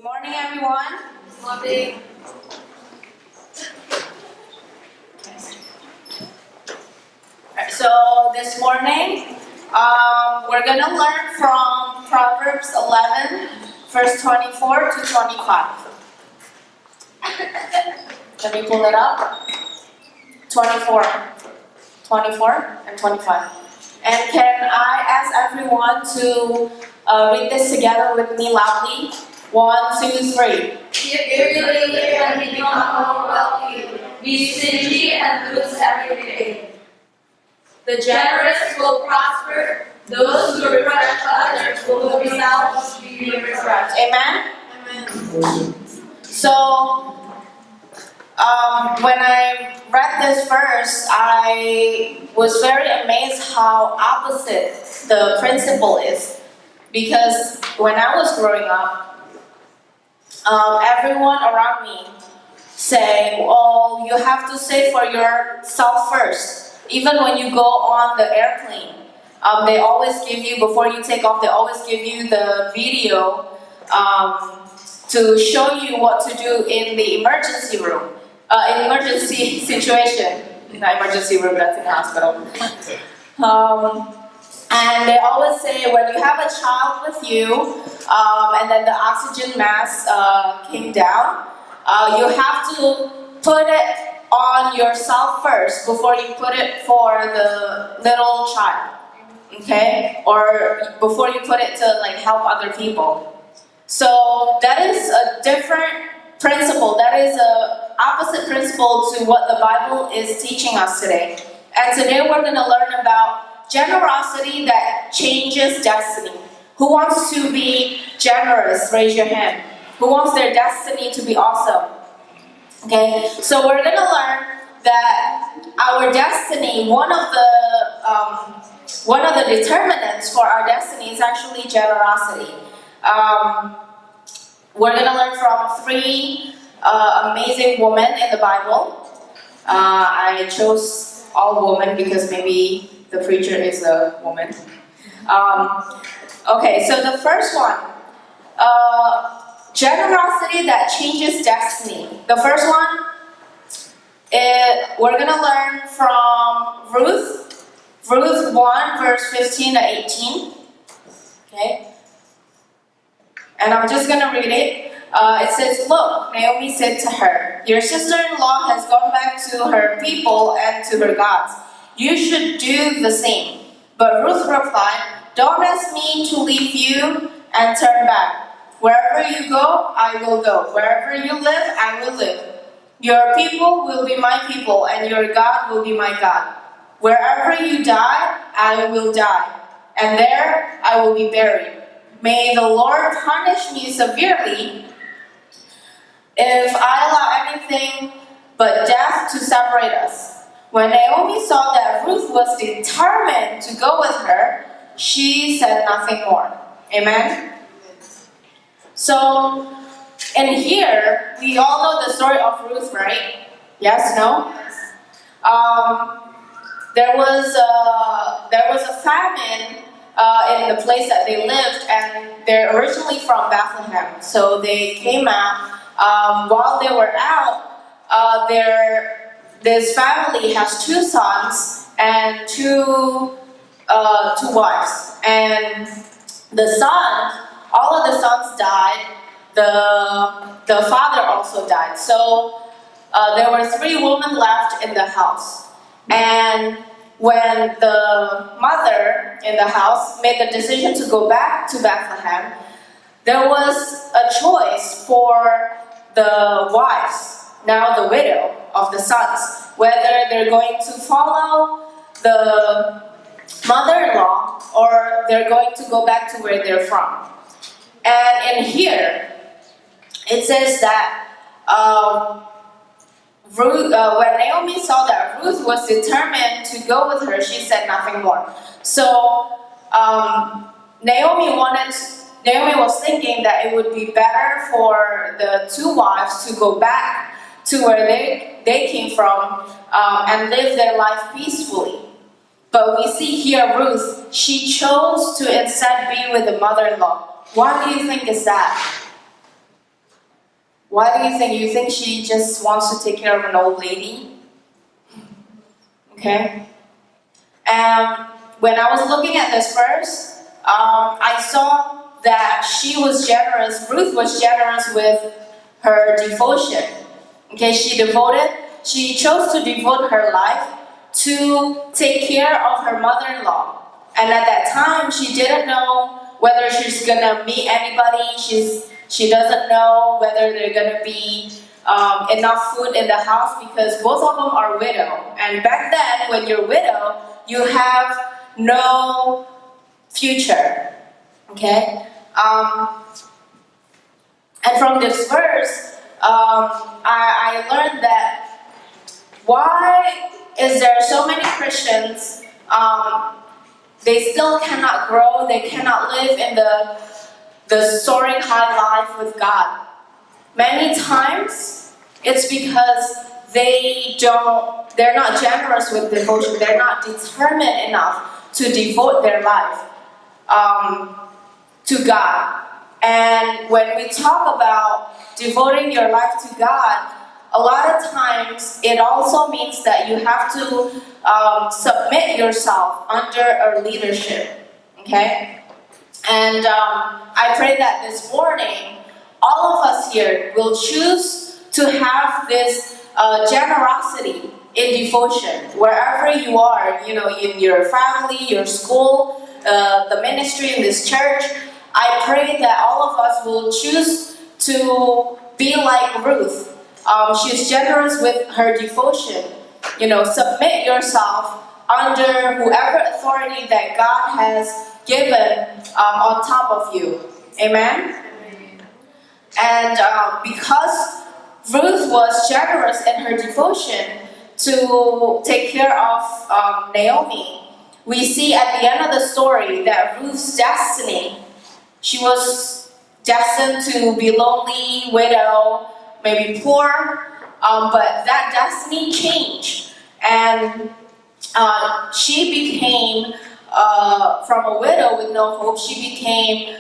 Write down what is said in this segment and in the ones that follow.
Good morning, everyone. Good morning. So this morning, we're going to learn from Proverbs 11, verse 24 to 25. Can we pull it up? 24 and 25. And can I ask everyone to read this together with me loudly? 1, 2, 3. If you live and become more wealthy, be stingy and lose everything. The generous will prosper. Those who refresh others will themselves be refreshed. Amen? Amen. So, when I read this verse, I was very amazed how opposite the principle is. Because when I was growing up, everyone around me say, "Oh, you have to save for yourself first." Even when you go on the airplane, they always give you, before you take off, they always give you the video to show you what to do in the emergency room, in emergency situation. Not emergency room, that's in the hospital. And they always say when you have a child with you, and then the oxygen mask came down, you have to put it on yourself first before you put it for the little child, okay? Or before you put it to like help other people. So that is a different principle. That is a opposite principle to what the Bible is teaching us today. And today we're going to learn about generosity that changes destiny. Who wants to be generous? Raise your hand. Who wants their destiny to be awesome? Okay, so we're going to learn that our destiny, one of the determinants for our destiny is actually generosity. We're going to learn from 3 amazing women in the Bible. I chose all women because maybe the preacher is a woman. Okay, so the first one, generosity that changes destiny. The first one, we're going to learn from Ruth 1, verse 15 to 18. Okay? And I'm just going to read it. It says, "Look, Naomi said to her, your sister-in-law has gone back to her people and to her gods. You should do the same." But Ruth replied, "Don't ask me to leave you and turn back. Wherever you go, I will go. Wherever you live, I will live. Your people will be my people, and your God will be my God. Wherever you die, I will die, and there I will be buried. May the Lord punish me severely if I allow anything but death to separate us." When Naomi saw that Ruth was determined to go with her, she said nothing more. Amen? So, in here, we all know the story of Ruth, right? Yes, no? There was a famine in the place that they lived, and they're originally from Bethlehem. So they came out. While they were out, this family has 2 sons and two wives. And all of the sons died. The father also died. So there were 3 women left in the house. And when the mother in the house made the decision to go back to Bethlehem, there was a choice for the wives, now the widow of the sons, whether they're going to follow the mother-in-law or they're going to go back to where they're from. And in here, it says that when Naomi saw that Ruth was determined to go with her, she said nothing more. So Naomi was thinking that it would be better for the 2 wives to go back to where they came from and live their life peacefully. But we see here Ruth, she chose to instead be with the mother-in-law. Why do you think is that? Why do you think? You think she just wants to take care of an old lady? Okay. And when I was looking at this verse, I saw that she was generous, Ruth was generous with her devotion. Okay, she chose to devote her life to take care of her mother-in-law. And at that time, she didn't know whether she's gonna meet anybody. She doesn't know whether there's gonna be enough food in the house because both of them are widow. And back then, when you're widow, you have no future. Okay. And from this verse, I learned that why is there so many Christians, they still cannot grow, they cannot live in the soaring high life with God. Many times, it's because they're not generous with devotion, they're not determined enough to devote their life to God. And when we talk about devoting your life to God, a lot of times it also means that you have to submit yourself under a leadership, okay? And I pray that this morning, all of us here will choose to have this generosity in devotion, wherever you are, you know, in your family, your school, the ministry, in this church. I pray that all of us will choose to be like Ruth. She's generous with her devotion. You know, submit yourself under whoever authority that God has given on top of you. Amen? And because Ruth was generous in her devotion to take care of Naomi, we see at the end of the story that Ruth's destiny, she was destined to be lonely, widow, maybe poor, but that destiny changed. And she became, from a widow with no hope, she became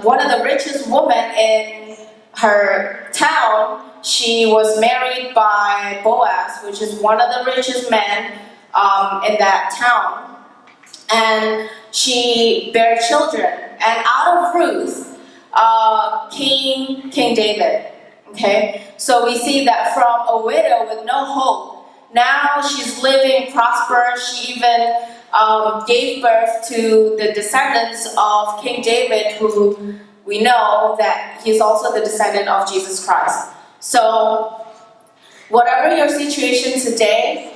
one of the richest women in her town. She was married by Boaz, which is one of the richest men in that town. And she bare children. And out of Ruth came King David. Okay? So we see that from a widow with no hope, now she's living prosperous. She even gave birth to the descendants of King David, who we know that he's also the descendant of Jesus Christ. So whatever your situation today,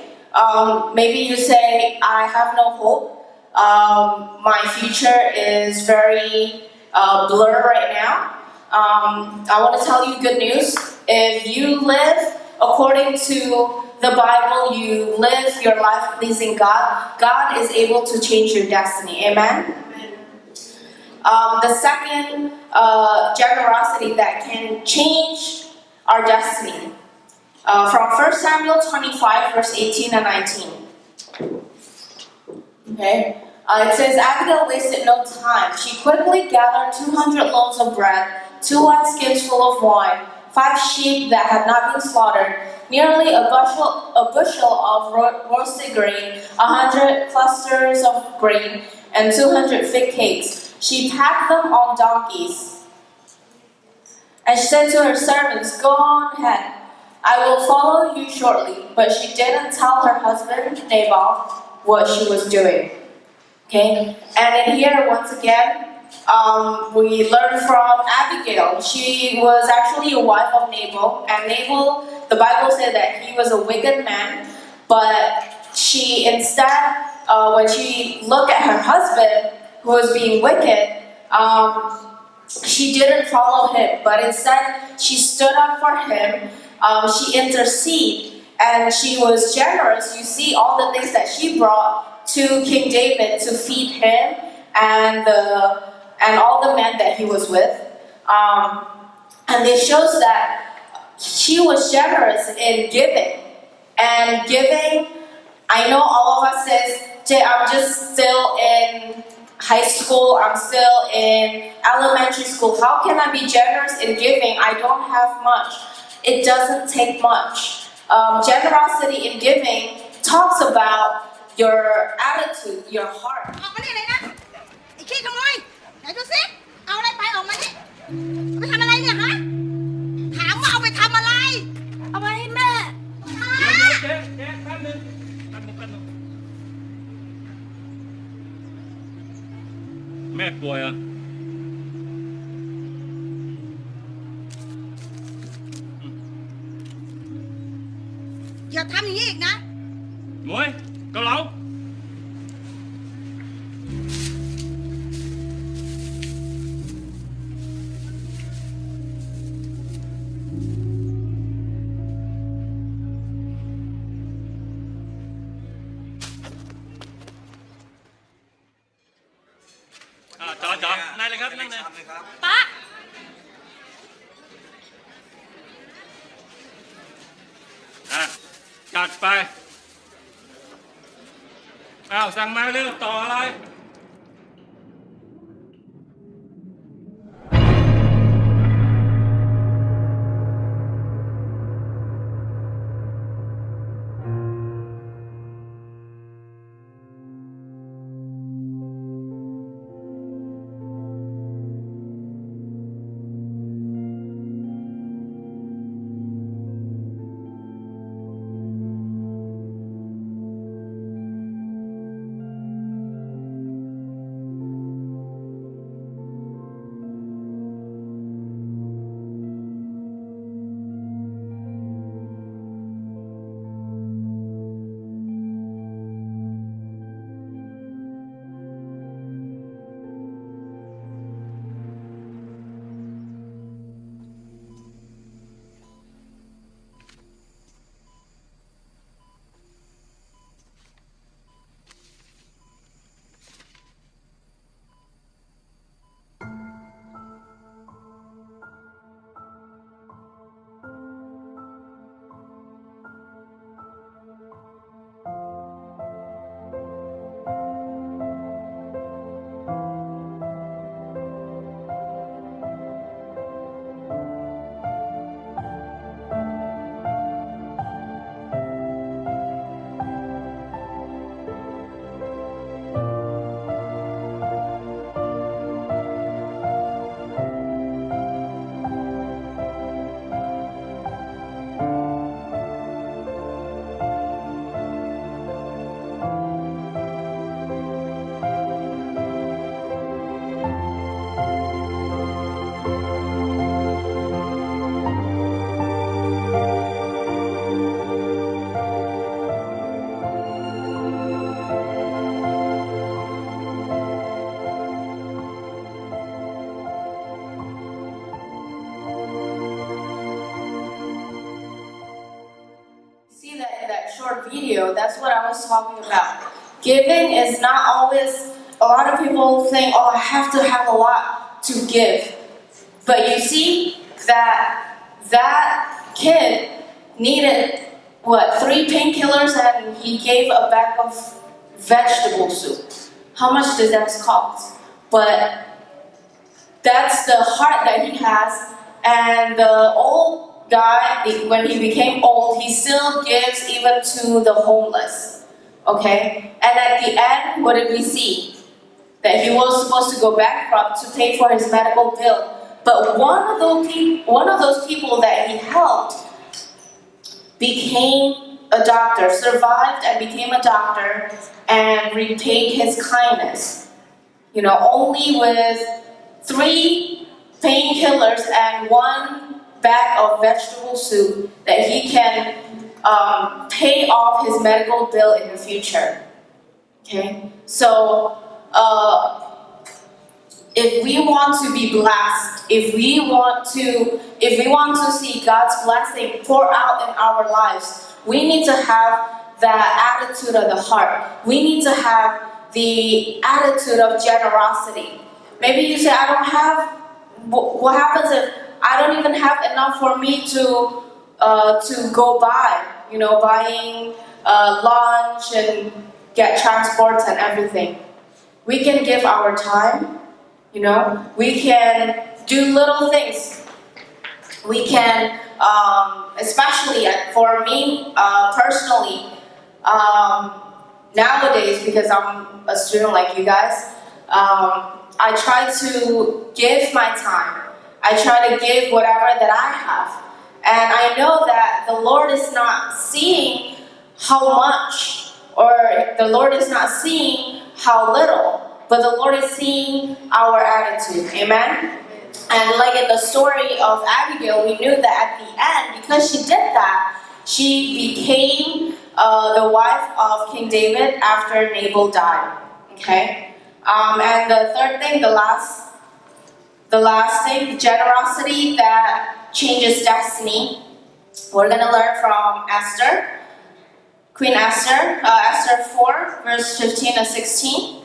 maybe you say, I have no hope. My future is very blurred right now. I want to tell you good news. If you live according to the Bible, you live your life pleasing God, God is able to change your destiny. Amen? The second generosity that can change our destiny. From 1 Samuel 25, verse 18 and 19. Okay? It says, Abigail wasted no time. She quickly gathered 200 loaves of bread, 2 wineskins full of wine, 5 sheep that had not been slaughtered, nearly a bushel of roasted grain, 100 clusters of grain, and 200 fig cakes. She packed them on donkeys. And she said to her servants, go on ahead. I will follow you shortly. But she didn't tell her husband, Nabal, what she was doing. Okay? And in here, once again, we learn from Abigail. She was actually a wife of Nabal. And Nabal, the Bible said that he was a wicked man. But she instead, when she looked at her husband, who was being wicked, she didn't follow him. But instead, she stood up for him. She interceded. And she was generous. You see all the things that she brought to King David to feed him and all the men that he was with. And it shows that she was generous in giving. And giving, I know all of us says, I'm just still in high school, I'm still in elementary school. How can I be generous in giving? I don't have much. It doesn't take much. Generosity in giving talks about your attitude, your heart. ออกมานี่เลยนะไอ้ขี้ขโมยไหนดูสิเอาอะไรไปออกมานี่เอาไปทำอะไรเนี่ยฮะถามว่าเอาไปทำอะไรเอาไปให้แม่ เจ๊แป๊บนึงแม่ป่วยเหรอ อย่าทำอย่างนี้อีกนะ หมวยเกาเหลาจ๋อนายเลยครับนั่งเลย ป๊า จัดไปสั่งมาเร็วต่ออะไร short video, that's what I was talking about. Giving is not always, a lot of people think, oh, I have to have a lot to give. But you see that kid needed, 3 painkillers, and he gave a bag of vegetable soup. How much does that cost? But that's the heart that he has, and the old guy, when he became old, he still gives even to the homeless. Okay? And at the end, what did we see? That he was supposed to go bankrupt to pay for his medical bill. But one of those people that he helped became a doctor, survived and became a doctor, and repaid his kindness. Only with 3 painkillers and 1 bag of vegetable soup that he can pay off his medical bill in the future. Okay? So, if we want to be blessed, if we want to see God's blessing pour out in our lives, we need to have that attitude of the heart. We need to have the attitude of generosity. Maybe you say, I don't have, what happens if I don't even have enough for me to go buy, buying lunch and get transports and everything. We can give our time, we can do little things. We can, especially for me personally, nowadays, because I'm a student like you guys, I try to give my time. I try to give whatever that I have. And I know that the Lord is not seeing how much, or the Lord is not seeing how little, but the Lord is seeing our attitude. Amen? And like in the story of Abigail, we knew that at the end, because she did that, she became the wife of King David after Nabal died. Okay? And the third thing, the last thing, generosity that changes destiny. We're going to learn from Esther, Queen Esther, Esther 4, verse 15 and 16.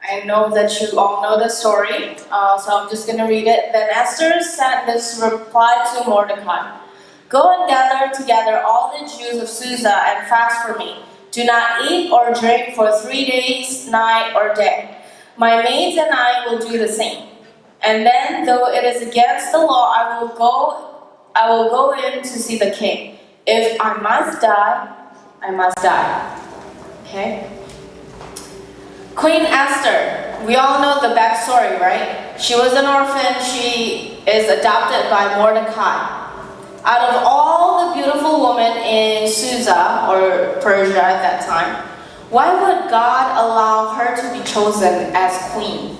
I know that you all know the story, so I'm just going to read it. Then Esther sent this reply to Mordecai. Go and gather together all the Jews of Susa and fast for me. Do not eat or drink for 3 days, night or day. My maids and I will do the same. And then, though it is against the law, I will go in to see the king. If I must die, I must die. Okay? Queen Esther, we all know the backstory, right? She was an orphan. She is adopted by Mordecai. Out of all the beautiful women in Susa, or Persia at that time, why would God allow her to be chosen as queen?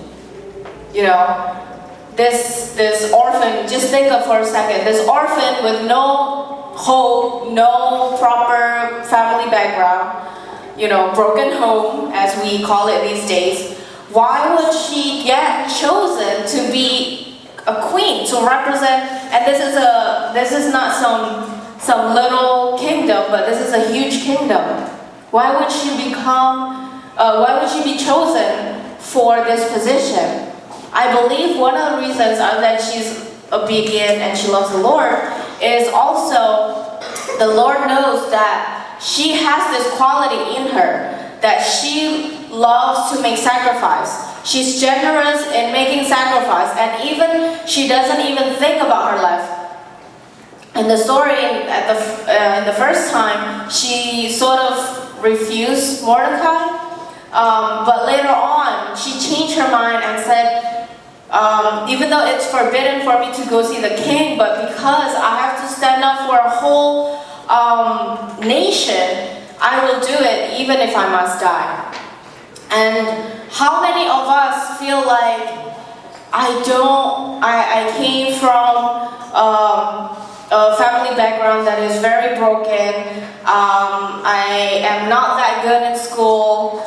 This orphan, just think of for a second, this orphan with no hope, no proper family background, broken home, as we call it these days. Why would she get chosen to be a queen, to represent? And this is not some little kingdom, but this is a huge kingdom. Why would she be chosen for this position? I believe one of the reasons that she's obedient and she loves the Lord is also the Lord knows that she has this quality in her, that she loves to make sacrifice. She's generous in making sacrifice, and even she doesn't even think about her life. In the story, in the first time, she sort of refused Mordecai, but later on, she changed her mind and said, even though it's forbidden for me to go see the king, but because I have to stand up for a whole nation, I will do it even if I must die. And how many of us feel like I came from a family background that is very broken, I am not that good in school,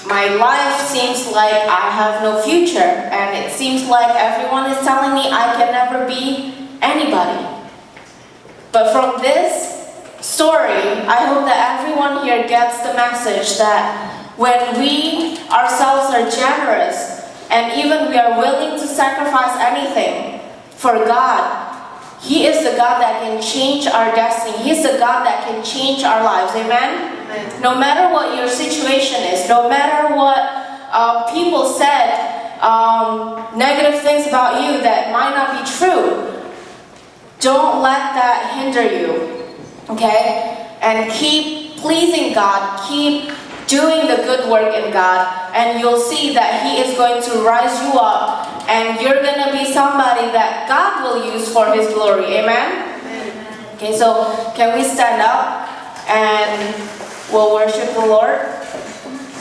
my life seems like I have no future, and it seems like everyone is telling me I can never be anybody. But from this story, I hope that everyone here gets the message that when we ourselves are generous, and even we are willing to sacrifice anything for God, He is the God that can change our destiny. He is the God that can change our lives. Amen? Amen. No matter what your situation is, no matter what people said, negative things about you that might not be true, don't let that hinder you. Okay? And keep pleasing God. Keep doing the good work in God, and you'll see that He is going to rise you up, and you're going to be somebody that God will use for His glory. Amen? Amen. Okay, so can we stand up and we'll worship the Lord?